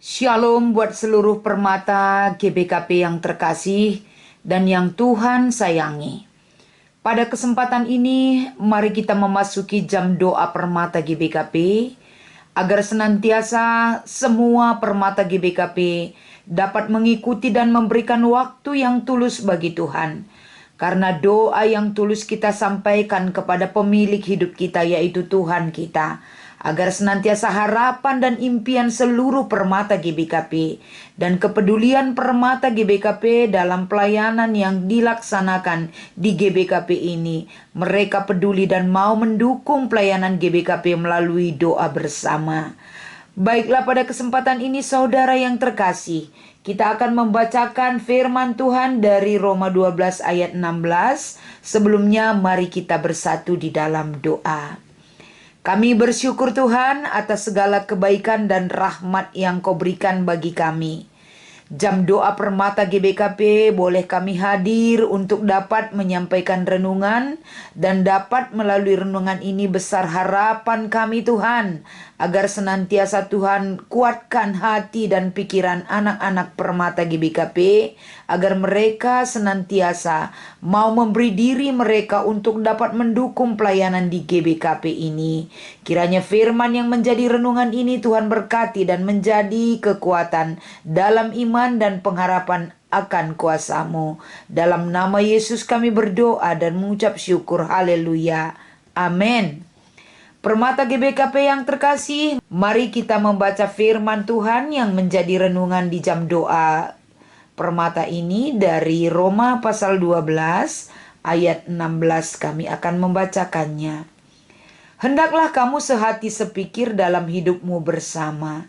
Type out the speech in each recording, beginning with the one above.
Shalom buat seluruh permata GBKP yang terkasih dan yang Tuhan sayangi. Pada kesempatan ini, mari kita memasuki jam doa permata GBKP agar senantiasa semua permata GBKP dapat mengikuti dan memberikan waktu yang tulus bagi Tuhan. Karena doa yang tulus kita sampaikan kepada pemilik hidup kita, yaitu Tuhan kita, agar senantiasa harapan dan impian seluruh permata GBKP dan kepedulian permata GBKP dalam pelayanan yang dilaksanakan di GBKP ini. Mereka peduli dan mau mendukung pelayanan GBKP melalui doa bersama. Baiklah, pada kesempatan ini saudara yang terkasih, kita akan membacakan firman Tuhan dari Roma 12 ayat 16. Sebelumnya mari kita bersatu di dalam doa. Kami bersyukur Tuhan atas segala kebaikan dan rahmat yang Kau berikan bagi kami. Jam doa permata GBKP boleh kami hadir untuk dapat menyampaikan renungan dan dapat melalui renungan ini besar harapan kami Tuhan, agar senantiasa Tuhan kuatkan hati dan pikiran anak-anak permata GBKP, agar mereka senantiasa mau memberi diri mereka untuk dapat mendukung pelayanan di GBKP ini. Kiranya firman yang menjadi renungan ini Tuhan berkati dan menjadi kekuatan dalam iman dan pengharapan akan kuasa-Mu. Dalam nama Yesus kami berdoa dan mengucap syukur. Haleluya. Amin. Permata GBKP yang terkasih, mari kita membaca firman Tuhan yang menjadi renungan di jam doa permata ini dari Roma pasal 12 ayat 16. Kami akan membacakannya. Hendaklah kamu sehati sepikir dalam hidupmu bersama.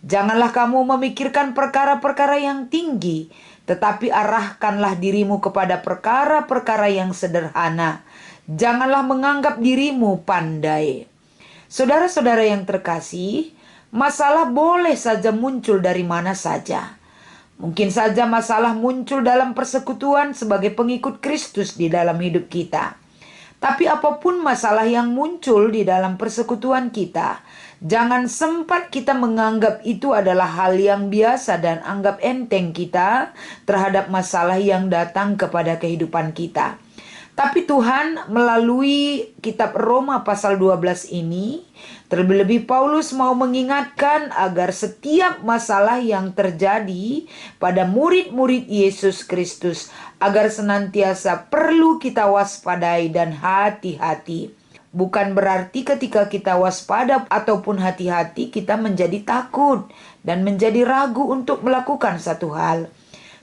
Janganlah kamu memikirkan perkara-perkara yang tinggi, tetapi arahkanlah dirimu kepada perkara-perkara yang sederhana. Janganlah menganggap dirimu pandai. Saudara-saudara yang terkasih, masalah boleh saja muncul dari mana saja. Mungkin saja masalah muncul dalam persekutuan sebagai pengikut Kristus di dalam hidup kita. Tapi apapun masalah yang muncul di dalam persekutuan kita, jangan sempat kita menganggap itu adalah hal yang biasa dan anggap enteng kita terhadap masalah yang datang kepada kehidupan kita. Tapi Tuhan melalui kitab Roma pasal 12 ini, terlebih Paulus mau mengingatkan agar setiap masalah yang terjadi pada murid-murid Yesus Kristus, agar senantiasa perlu kita waspadai dan hati-hati. Bukan berarti ketika kita waspada ataupun hati-hati kita menjadi takut dan menjadi ragu untuk melakukan satu hal.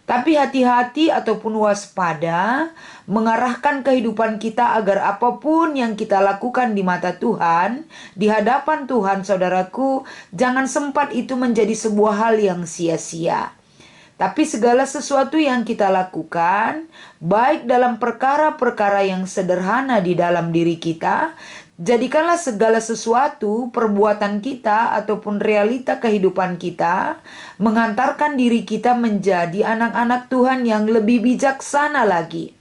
Tapi hati-hati ataupun waspada mengarahkan kehidupan kita agar apapun yang kita lakukan di mata Tuhan, di hadapan Tuhan, saudaraku, jangan sempat itu menjadi sebuah hal yang sia-sia. Tapi segala sesuatu yang kita lakukan, baik dalam perkara-perkara yang sederhana di dalam diri kita, jadikanlah segala sesuatu, perbuatan kita ataupun realita kehidupan kita menghantarkan diri kita menjadi anak-anak Tuhan yang lebih bijaksana lagi.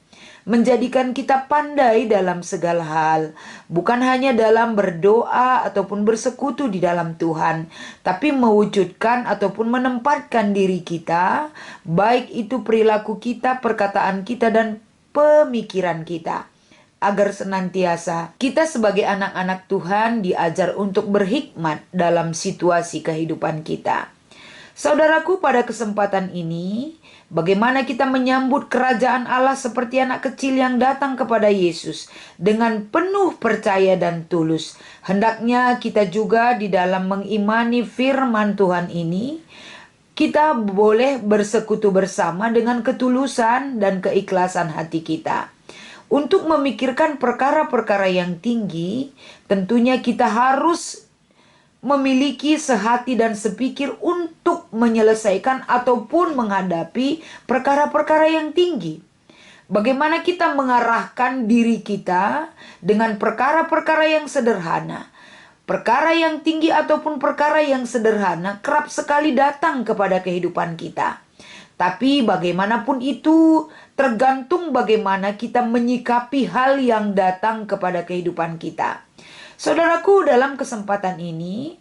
Menjadikan kita pandai dalam segala hal, bukan hanya dalam berdoa ataupun bersekutu di dalam Tuhan, tapi mewujudkan ataupun menempatkan diri kita, baik itu perilaku kita, perkataan kita, dan pemikiran kita, agar senantiasa kita sebagai anak-anak Tuhan diajar untuk berhikmat dalam situasi kehidupan kita. Saudaraku, pada kesempatan ini, bagaimana kita menyambut kerajaan Allah seperti anak kecil yang datang kepada Yesus dengan penuh percaya dan tulus. Hendaknya kita juga di dalam mengimani firman Tuhan ini, kita boleh bersekutu bersama dengan ketulusan dan keikhlasan hati kita. Untuk memikirkan perkara-perkara yang tinggi, tentunya kita harus memiliki sehati dan sepikir untuk menyelesaikan ataupun menghadapi perkara-perkara yang tinggi. Bagaimana kita mengarahkan diri kita dengan perkara-perkara yang sederhana. Perkara yang tinggi ataupun perkara yang sederhana kerap sekali datang kepada kehidupan kita. Tapi bagaimanapun itu, tergantung bagaimana kita menyikapi hal yang datang kepada kehidupan kita. Saudaraku, dalam kesempatan ini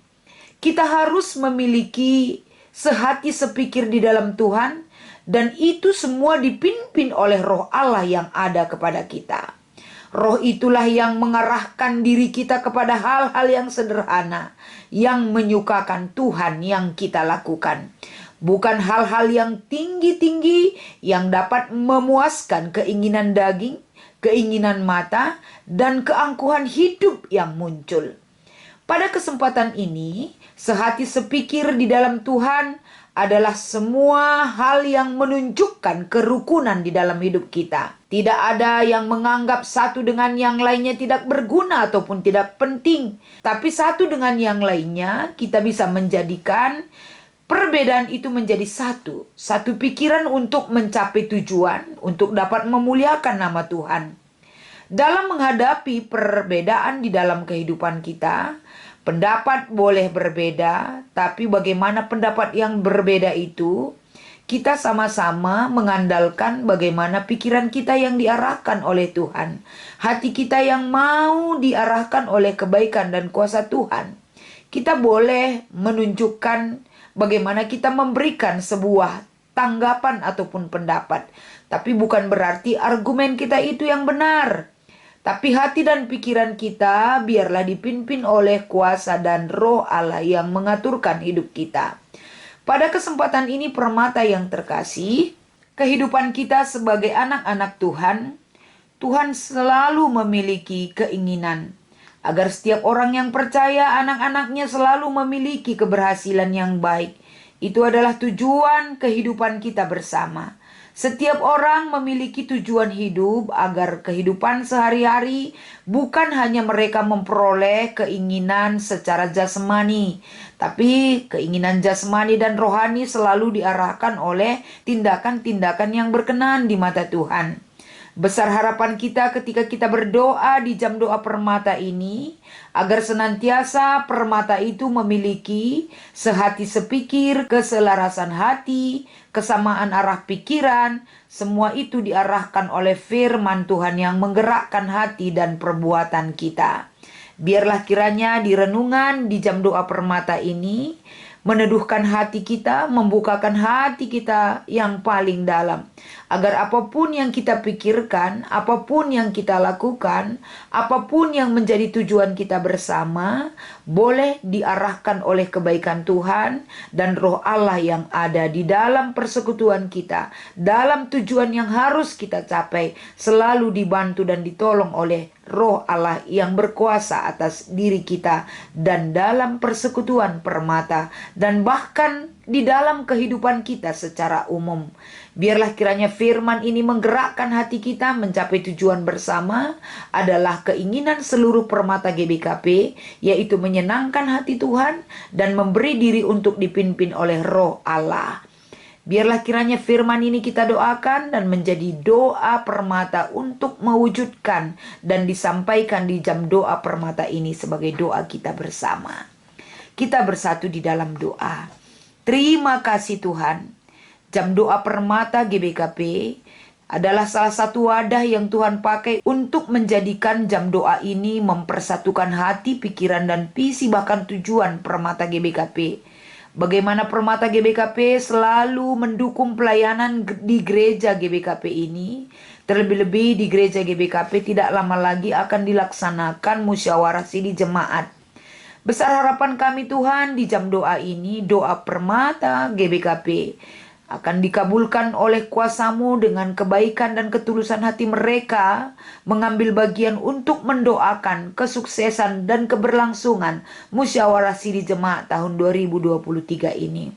kita harus memiliki sehati sepikir di dalam Tuhan, dan itu semua dipimpin oleh Roh Allah yang ada kepada kita. Roh itulah yang mengarahkan diri kita kepada hal-hal yang sederhana, yang menyukakan Tuhan yang kita lakukan. Bukan hal-hal yang tinggi-tinggi yang dapat memuaskan keinginan daging, keinginan mata, dan keangkuhan hidup yang muncul. Pada kesempatan ini, sehati sepikir di dalam Tuhan adalah semua hal yang menunjukkan kerukunan di dalam hidup kita. Tidak ada yang menganggap satu dengan yang lainnya tidak berguna ataupun tidak penting. Tapi satu dengan yang lainnya kita bisa menjadikan perbedaan itu menjadi satu. Satu pikiran untuk mencapai tujuan, untuk dapat memuliakan nama Tuhan. Dalam menghadapi perbedaan di dalam kehidupan kita, pendapat boleh berbeda, tapi bagaimana pendapat yang berbeda itu, kita sama-sama mengandalkan bagaimana pikiran kita yang diarahkan oleh Tuhan. Hati kita yang mau diarahkan oleh kebaikan dan kuasa Tuhan. Kita boleh menunjukkan bagaimana kita memberikan sebuah tanggapan ataupun pendapat. Tapi bukan berarti argumen kita itu yang benar. Tapi hati dan pikiran kita biarlah dipimpin oleh kuasa dan Roh Allah yang mengaturkan hidup kita. Pada kesempatan ini permata yang terkasih, kehidupan kita sebagai anak-anak Tuhan, Tuhan selalu memiliki keinginan agar setiap orang yang percaya anak-anaknya selalu memiliki keberhasilan yang baik. Itu adalah tujuan kehidupan kita bersama. Setiap orang memiliki tujuan hidup agar kehidupan sehari-hari bukan hanya mereka memperoleh keinginan secara jasmani, tapi keinginan jasmani dan rohani selalu diarahkan oleh tindakan-tindakan yang berkenan di mata Tuhan. Besar harapan kita ketika kita berdoa di jam doa permata ini, agar senantiasa permata itu memiliki sehati sepikir, keselarasan hati, kesamaan arah pikiran. Semua itu diarahkan oleh firman Tuhan yang menggerakkan hati dan perbuatan kita. Biarlah kiranya di renungan di jam doa permata ini meneduhkan hati kita, membukakan hati kita yang paling dalam. Agar apapun yang kita pikirkan, apapun yang kita lakukan, apapun yang menjadi tujuan kita bersama, boleh diarahkan oleh kebaikan Tuhan dan Roh Allah yang ada di dalam persekutuan kita. Dalam tujuan yang harus kita capai, selalu dibantu dan ditolong oleh Roh Allah yang berkuasa atas diri kita dan dalam persekutuan permata dan bahkan di dalam kehidupan kita secara umum. Biarlah kiranya firman ini menggerakkan hati kita mencapai tujuan bersama adalah keinginan seluruh permata GBKP, yaitu menyenangkan hati Tuhan dan memberi diri untuk dipimpin oleh Roh Allah. Biarlah kiranya firman ini kita doakan dan menjadi doa permata untuk mewujudkan dan disampaikan di jam doa permata ini sebagai doa kita bersama. Kita bersatu di dalam doa. Terima kasih Tuhan. Jam doa permata GBKP adalah salah satu wadah yang Tuhan pakai untuk menjadikan jam doa ini mempersatukan hati, pikiran, dan visi bahkan tujuan permata GBKP. Bagaimana permata GBKP selalu mendukung pelayanan di gereja GBKP ini. Terlebih-lebih di gereja GBKP tidak lama lagi akan dilaksanakan musyawarah sidi jemaat. Besar harapan kami Tuhan di jam doa ini, doa permata GBKP akan dikabulkan oleh kuasa-Mu dengan kebaikan dan ketulusan hati mereka mengambil bagian untuk mendoakan kesuksesan dan keberlangsungan musyawarah sidi jemaat tahun 2023 ini.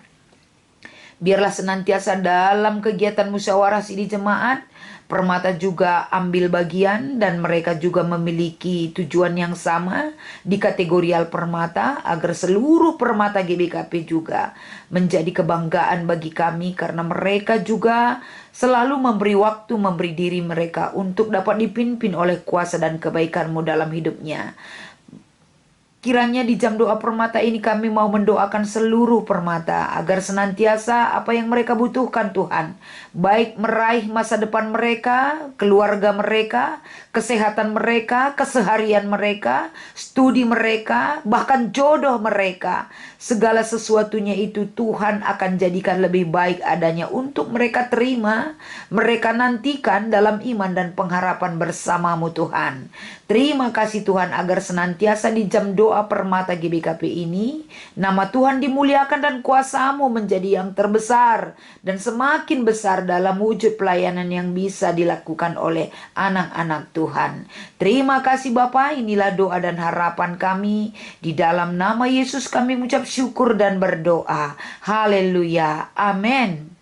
Biarlah senantiasa dalam kegiatan musyawarah sidi jemaat, permata juga ambil bagian dan mereka juga memiliki tujuan yang sama di kategorial permata agar seluruh permata GBKP juga menjadi kebanggaan bagi kami karena mereka juga selalu memberi waktu, memberi diri mereka untuk dapat dipimpin oleh kuasa dan kebaikan-Mu dalam hidupnya. Kiranya di jam doa permata ini kami mau mendoakan seluruh permata agar senantiasa apa yang mereka butuhkan Tuhan, baik meraih masa depan mereka, keluarga mereka, kesehatan mereka, keseharian mereka, studi mereka, bahkan jodoh mereka. Segala sesuatunya itu Tuhan akan jadikan lebih baik adanya untuk mereka terima, mereka nantikan dalam iman dan pengharapan bersamamu Tuhan. Terima kasih Tuhan agar senantiasa di jam doa permata GBKP ini, nama Tuhan dimuliakan dan kuasa-Mu menjadi yang terbesar dan semakin besar dalam wujud pelayanan yang bisa dilakukan oleh anak-anak Tuhan. Terima kasih Bapa, inilah doa dan harapan kami. Di dalam nama Yesus kami mengucap syukur dan berdoa. Haleluya. Amin.